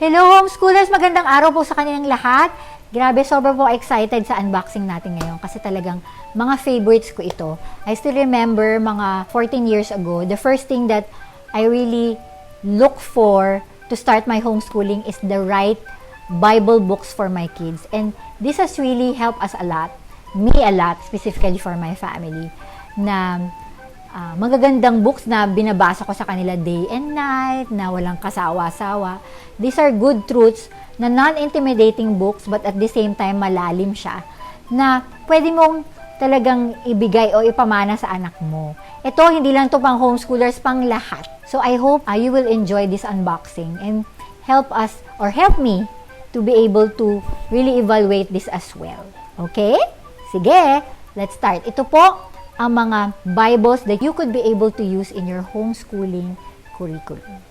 Hello homeschoolers! Magandang araw po sa kanilang lahat. Grabe, sobrang po excited sa unboxing natin ngayon kasi talagang mga favorites ko ito. I still remember mga 14 years ago, the first thing that I really look for to start my homeschooling is the right Bible books for my kids. And this has really helped us a lot, me a lot, specifically for my family, na magagandang books na binabasa ko sa kanila day and night, na walang kasawa-sawa. These are good truths na non-intimidating books but at the same time malalim siya na pwede mong talagang ibigay o ipamana sa anak mo. Ito, hindi lang to pang homeschoolers, pang lahat. So I hope you will enjoy this unboxing and help us or help me to be able to really evaluate this as well. Okay? Sige, let's start. Ito po ang mga Bibles that you could be able to use in your homeschooling curriculum.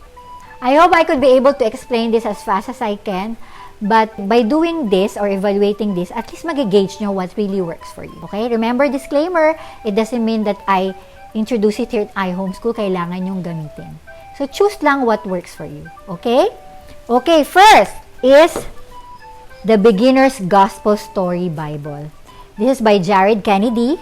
I hope I could be able to explain this as fast as I can, but by doing this or evaluating this, at least mag-gauge nyo what really works for you. Okay? Remember, disclaimer, it doesn't mean that I introduce it here at iHomeschool, kailangan nyong gamitin. So, choose lang what works for you. Okay? Okay, first is the Beginner's Gospel Story Bible. This is by Jared Kennedy,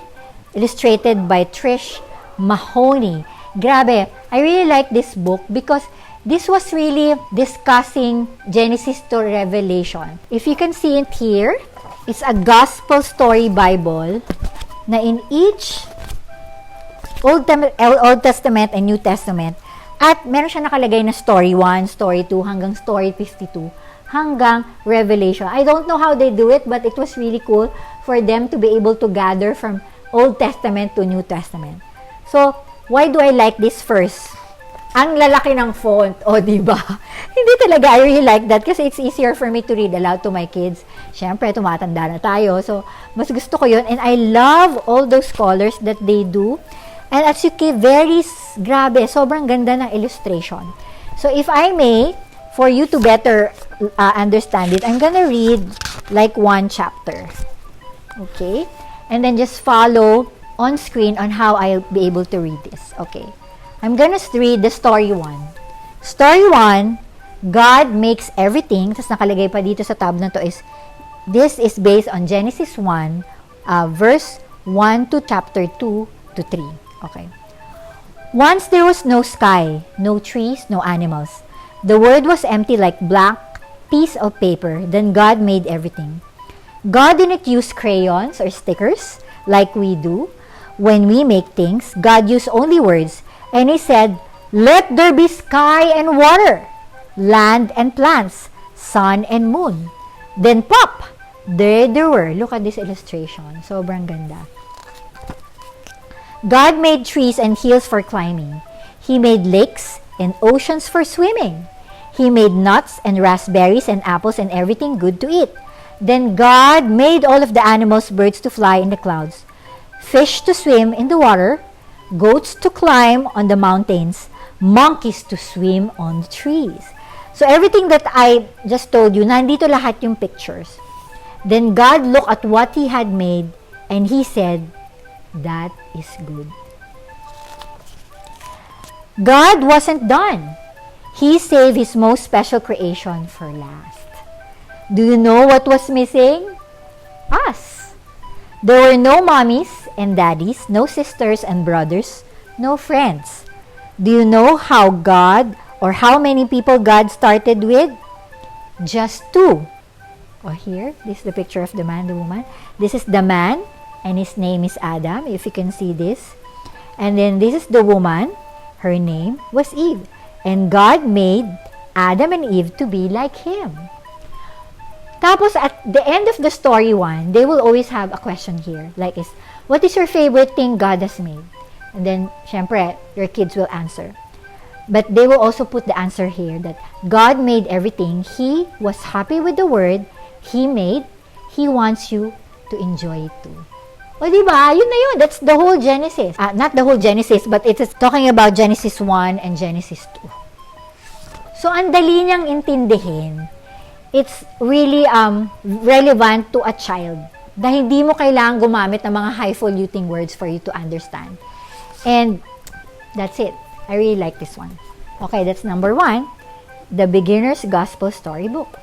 illustrated by Trish Mahoney. Grabe, I really like this book because this was really discussing Genesis to Revelation. If you can see it here, it's a Gospel Story Bible na in each Old Testament and New Testament, at meron siya nakalagay na story 1, story 2, hanggang story 52, hanggang Revelation. I don't know how they do it, but it was really cool for them to be able to gather from Old Testament to New Testament. So, why do I like this first? Ang lalaki ng font, diba? Hindi talaga, I really like that kasi it's easier for me to read aloud to my kids. Siyempre, tumatanda na tayo, so mas gusto ko yun. And I love all those colors that they do. And as you can, grabe, sobrang ganda ng illustration. So, if I may, for you to better understand it, I'm gonna read like one chapter. Okay? And then just follow on screen on how I'll be able to read this. Okay. I'm gonna read the story 1. Story 1, God makes everything. Tapos nakalagay pa dito sa tab na to is, this is based on Genesis 1, verse 1 to chapter 2 to 3. Okay. Once there was no sky, no trees, no animals. The world was empty like blank piece of paper. Then God made everything. God didn't use crayons or stickers like we do. When we make things, God used only words. And He said, "Let there be sky and water, land and plants, sun and moon." Then pop! There they were. Look at this illustration. Sobrang ganda. God made trees and hills for climbing. He made lakes and oceans for swimming. He made nuts and raspberries and apples and everything good to eat. Then God made all of the animals, birds to fly in the clouds, fish to swim in the water, goats to climb on the mountains, monkeys to swim on the trees. So everything that I just told you, nandito lahat yung pictures. Then God looked at what He had made and He said, "That is good." God wasn't done. He saved His most special creation for last. Do you know what was missing? Us. There were no mommies and daddies, no sisters and brothers, no friends. Do you know how how many people God started with? Just 2. Here, this is the picture of the man, the woman. This is the man, and his name is Adam, if you can see this. And then this is the woman, her name was Eve. And God made Adam and Eve to be like Him. Tapos, at the end of the story 1, they will always have a question here. Like, what is your favorite thing God has made? And then, syempre, your kids will answer. But they will also put the answer here that God made everything. He was happy with the word He made. He wants you to enjoy it too. Diba? Yun na yun. That's the whole Genesis. Not the whole Genesis, but it is talking about Genesis 1 and Genesis 2. So, ang dali niyang intindihin. It's really relevant to a child na hindi mo kailangan gumamit ng mga highfalutin words for you to understand. And that's it. I really like this one. Okay, that's number 1. The Beginner's Gospel Storybook.